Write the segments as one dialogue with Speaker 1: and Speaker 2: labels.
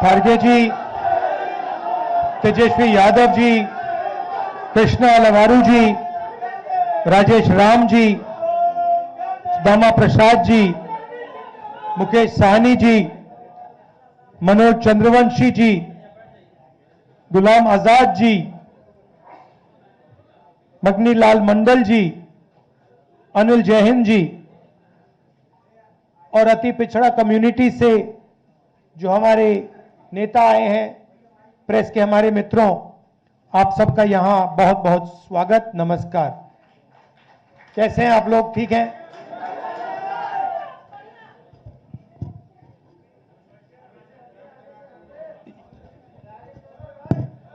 Speaker 1: खड़गे जी, तेजस्वी यादव जी, कृष्णा लवारू जी, राजेश राम जी, दामा प्रसाद जी, मुकेश साहनी जी, मनोज चंद्रवंशी जी, गुलाम आजाद जी, मगनीलाल मंडल जी, अनिल जैहिंद जी और अति पिछड़ा कम्युनिटी से जो हमारे नेता आए हैं, प्रेस के हमारे मित्रों, आप सबका यहां बहुत बहुत स्वागत, नमस्कार। कैसे हैं आप लोग? ठीक हैं?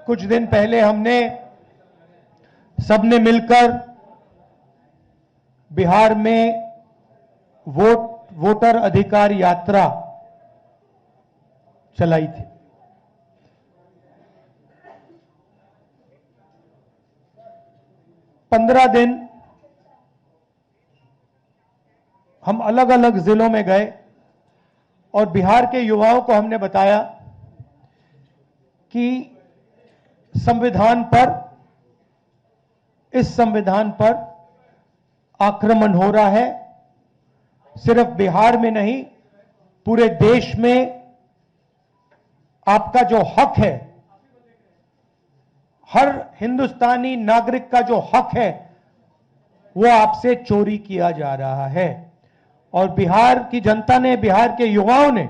Speaker 1: कुछ दिन पहले हमने सबने मिलकर बिहार में वोटर अधिकार यात्रा चलाई थी। पंद्रह दिन हम अलग अलग जिलों में गए और बिहार के युवाओं को हमने बताया कि इस संविधान पर आक्रमण हो रहा है। सिर्फ बिहार में नहीं, पूरे देश में आपका जो हक है, हर हिंदुस्तानी नागरिक का जो हक है, वो आपसे चोरी किया जा रहा है। और बिहार की जनता ने, बिहार के युवाओं ने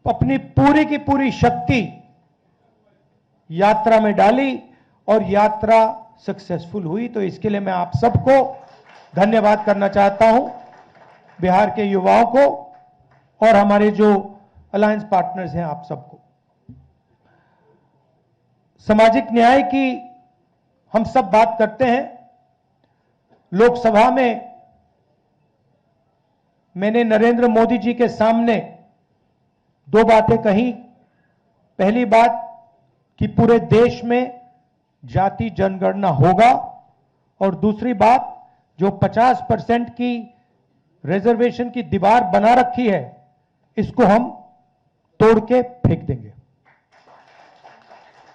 Speaker 1: अपनी पूरी की पूरी शक्ति यात्रा में डाली और यात्रा सक्सेसफुल हुई। तो इसके लिए मैं आप सबको धन्यवाद करना चाहता हूं, बिहार के युवाओं को और हमारे जो अलायंस पार्टनर्स हैं, आप सबको। सामाजिक न्याय की हम सब बात करते हैं। लोकसभा में मैंने नरेंद्र मोदी जी के सामने दो बातें कही। पहली बात कि पूरे देश में जाति जनगणना होगा, और दूसरी बात, जो 50% की रिजर्वेशन की दीवार बना रखी है, इसको हम तोड़ के फेंक देंगे।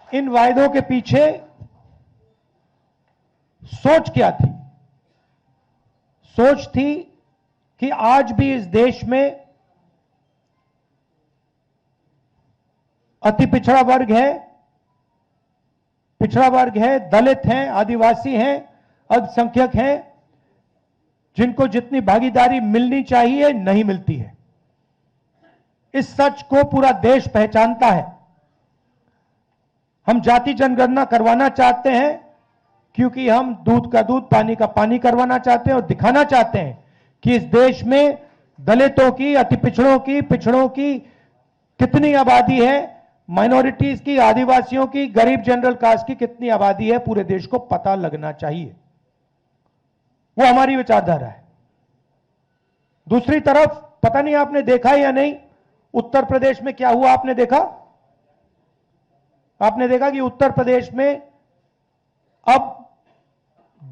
Speaker 1: इन वायदों के पीछे सोच क्या थी? सोच थी कि आज भी इस देश में अति पिछड़ा वर्ग है, दलित हैं, आदिवासी हैं, अल्पसंख्यक हैं, जिनको जितनी भागीदारी मिलनी चाहिए नहीं मिलती है। इस सच को पूरा देश पहचानता है। हम जाति जनगणना करवाना चाहते हैं क्योंकि हम दूध का दूध, पानी का पानी करवाना चाहते हैं और दिखाना चाहते हैं कि इस देश में दलितों की, अति पिछड़ों की कितनी आबादी है, माइनॉरिटीज की, आदिवासियों की, गरीब जनरल कास्ट की कितनी आबादी है, पूरे देश को पता लगना चाहिए। वो हमारी विचारधारा है। दूसरी तरफ, पता नहीं आपने देखा या नहीं, उत्तर प्रदेश में क्या हुआ? आपने देखा कि उत्तर प्रदेश में अब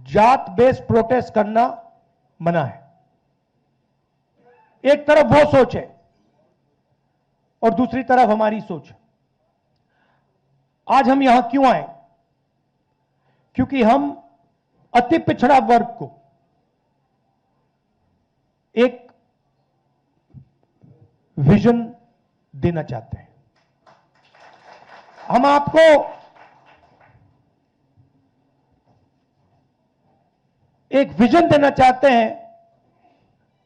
Speaker 1: जात बेस्ड प्रोटेस्ट करना मना है। एक तरफ वो सोच है और दूसरी तरफ हमारी सोच है। आज हम यहां क्यों आए? क्योंकि हम अति पिछड़ा वर्ग को एक विजन देना चाहते हैं। हम आपको एक विजन देना चाहते हैं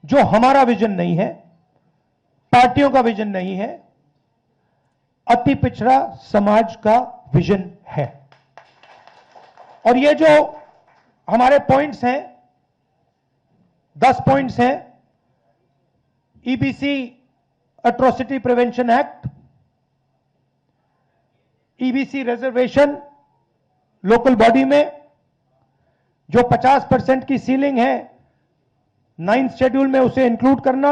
Speaker 1: जो हमारा विजन नहीं है, पार्टियों का विजन नहीं है, अति पिछड़ा समाज का विजन है। और ये जो हमारे पॉइंट्स हैं, 10 पॉइंट्स हैं, EBC atrocity prevention act, EBC reservation local body में, जो 50% की सीलिंग है 9th शेड्यूल में उसे इंक्लूड करना,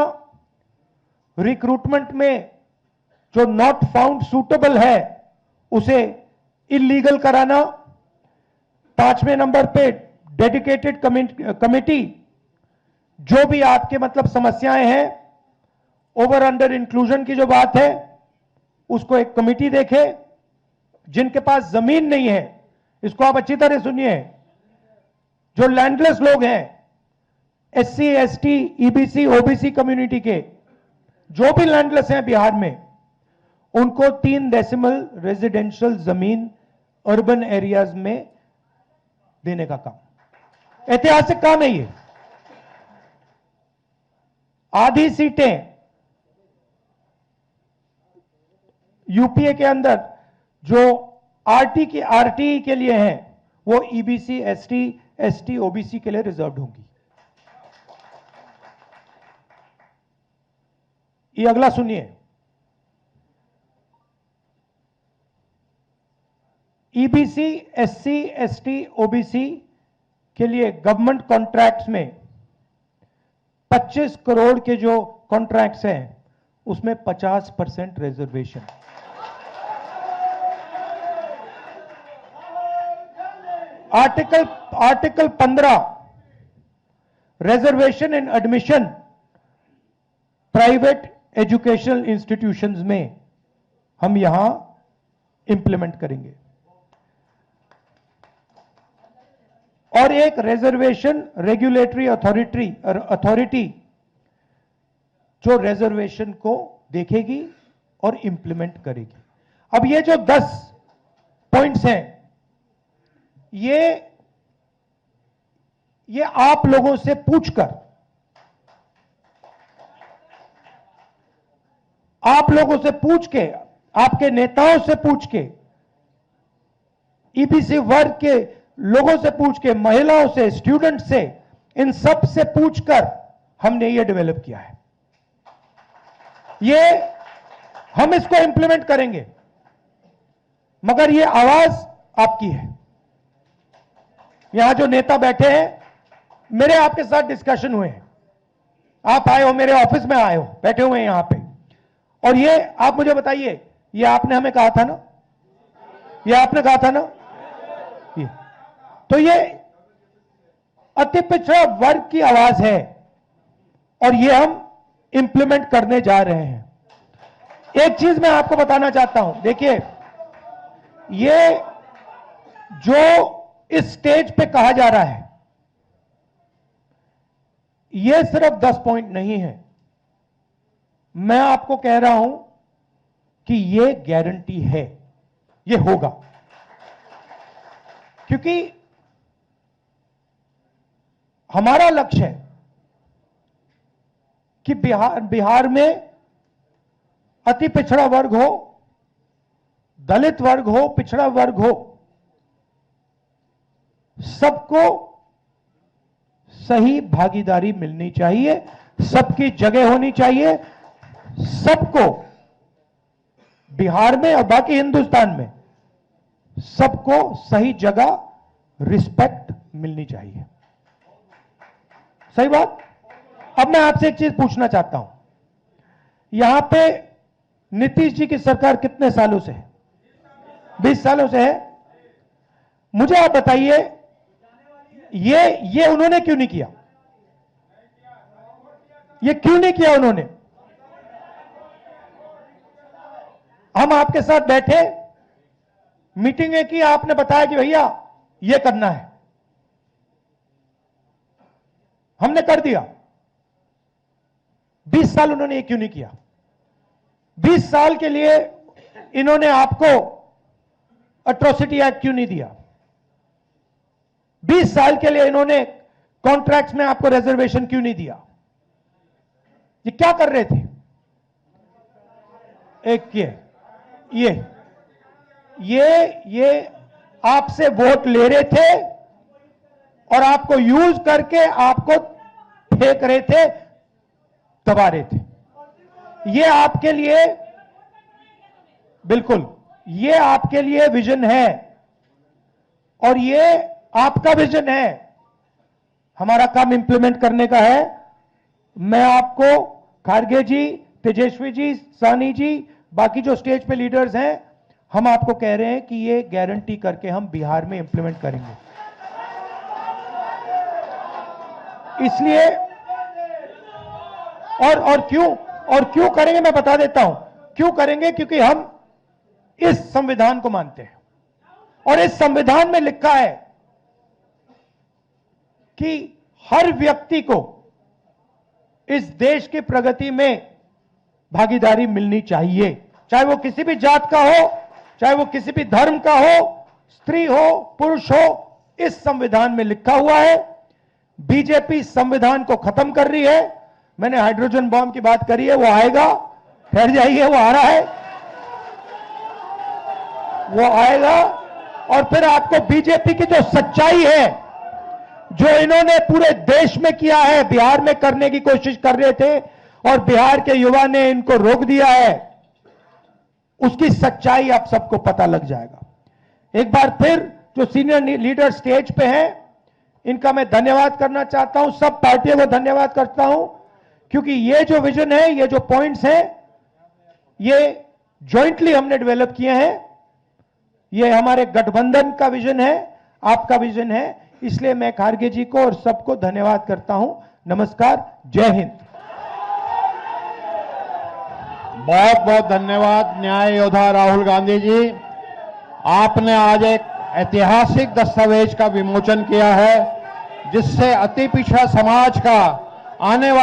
Speaker 1: रिक्रूटमेंट में जो नॉट फाउंड सूटेबल है उसे इलीगल कराना, 5वें नंबर पे डेडिकेटेड कमिटी, जो भी आपके मतलब समस्याएं हैं ओवर अंडर इंक्लूजन की जो बात है, उसको एक कमिटी देखे। जिनके पास जमीन नहीं है, इसको आप अच्छी तरह सुनिए, जो लैंडलेस लोग हैं, SC, ST, EBC, OBC community के जो भी लैंडलेस हैं बिहार में, उनको 3 डेसिमल रेजिडेंशियल जमीन अर्बन एरियाज में देने का काम, ऐतिहासिक काम है ये। आधी सीटें यूपीए के अंदर जो आरटी के लिए हैं, वो ईबीसी, एसटी, ओबीसी के लिए रिजर्व्ड होंगी। ये अगला सुनिए, ईबीसी, एससी, एसटी, ओबीसी के लिए गवर्नमेंट कॉन्ट्रैक्ट्स में 25 करोड़ के जो कॉन्ट्रैक्ट्स हैं, उसमें 50% रिजर्वेशन। आर्टिकल 15 रिजर्वेशन इन एडमिशन प्राइवेट एजुकेशनल इंस्टीट्यूशंस में हम यहां इंप्लीमेंट करेंगे। और एक रिजर्वेशन रेगुलेटरी अथॉरिटी जो रिजर्वेशन को देखेगी और इंप्लीमेंट करेगी। अब ये जो 10 पॉइंट्स हैं, ये आप लोगों से पूछकर, आप लोगों से पूछ के, आपके नेताओं से पूछ के, ईबीसी वर्ग के लोगों से पूछ के, महिलाओं से, स्टूडेंट से, इन सब से पूछकर हमने ये डेवलप किया है। ये हम इसको इंप्लीमेंट करेंगे, मगर ये आवाज आपकी है। यहां जो नेता बैठे हैं, मेरे आपके साथ डिस्कशन हुए हैं, आप आए हो, मेरे ऑफिस में आए हो, बैठे हुए हैं यहां पे, और ये आप मुझे बताइए, ये आपने हमें कहा था ना, ये आपने कहा था ना, तो ये अति पिछड़ा वर्ग की आवाज है और ये हम इंप्लीमेंट करने जा रहे हैं। एक चीज मैं आपको बताना चाहता हूं, देखिए, ये जो इस स्टेज पे कहा जा रहा है, ये सिर्फ 10 पॉइंट नहीं है। मैं आपको कह रहा हूं कि ये गारंटी है, ये होगा, क्योंकि हमारा लक्ष्य है कि बिहार में अति पिछड़ा वर्ग हो, दलित वर्ग हो, पिछड़ा वर्ग हो, सबको सही भागीदारी मिलनी चाहिए, सबकी जगह होनी चाहिए, सबको बिहार में और बाकी हिंदुस्तान में सबको सही जगह रिस्पेक्ट मिलनी चाहिए। सही बात। अब मैं आपसे एक चीज पूछना चाहता हूं, यहां पे नीतीश जी की सरकार कितने सालों से है? 20 सालों से है। मुझे आप बताइए, ये उन्होंने क्यों नहीं किया? ये क्यों नहीं किया उन्होंने? हम आपके साथ बैठे, मीटिंगें की, आपने बताया कि भैया ये करना है, हमने कर दिया। 20 साल उन्होंने ये क्यों नहीं किया? 20 साल के लिए इन्होंने आपको एट्रोसिटी एक्ट क्यों नहीं दिया? 20 साल के लिए इन्होंने कॉन्ट्रैक्ट्स में आपको रिजर्वेशन क्यों नहीं दिया? ये क्या कर रहे थे? एक ये आपसे वोट ले रहे थे और आपको यूज करके आपको फेंक रहे थे, दबा रहे थे। ये आपके लिए, बिल्कुल, ये आपके लिए विजन है और ये आपका विजन है। हमारा काम इंप्लीमेंट करने का है। मैं आपको, खारगे जी, तेजस्वी जी, सानी जी, बाकी जो स्टेज पे लीडर्स हैं, हम आपको कह रहे हैं कि ये गारंटी करके हम बिहार में इंप्लीमेंट करेंगे। इसलिए और क्यों और क्यों करेंगे मैं बता देता हूं। क्यों करेंगे? क्योंकि हम इस संविधान को मानते हैं और इस संविधान में लिखा है कि हर व्यक्ति को इस देश की प्रगति में भागीदारी मिलनी चाहिए, चाहे वो किसी भी जात का हो, चाहे वो किसी भी धर्म का हो, स्त्री हो, पुरुष हो। इस संविधान में लिखा हुआ है। बीजेपी संविधान को खत्म कर रही है। मैंने हाइड्रोजन बॉम्ब की बात करी है, वो आएगा, ठहर जाइए, वो आ रहा है, वो आएगा। और फिर आपको बीजेपी की जो सच्चाई है, जो इन्होंने पूरे देश में किया है, बिहार में करने की कोशिश कर रहे थे और बिहार के युवा ने इनको रोक दिया है, उसकी सच्चाई आप सबको पता लग जाएगा। एक बार फिर जो सीनियर लीडर स्टेज पे हैं, इनका मैं धन्यवाद करना चाहता हूं, सब पार्टियों को धन्यवाद करता हूं, क्योंकि ये जो विजन है, ये जो पॉइंट्स हैं, ये जॉइंटली हमने डेवलप किए हैं। ये हमारे गठबंधन का विजन है, आपका विजन है, इसलिए मैं खारगे जी को और सबको धन्यवाद करता हूं। नमस्कार, जय हिंद।
Speaker 2: बहुत बहुत धन्यवाद न्याय योद्धा राहुल गांधी जी। आपने आज एक ऐतिहासिक दस्तावेज का विमोचन किया है, जिससे अति पिछड़ा समाज का आने वाला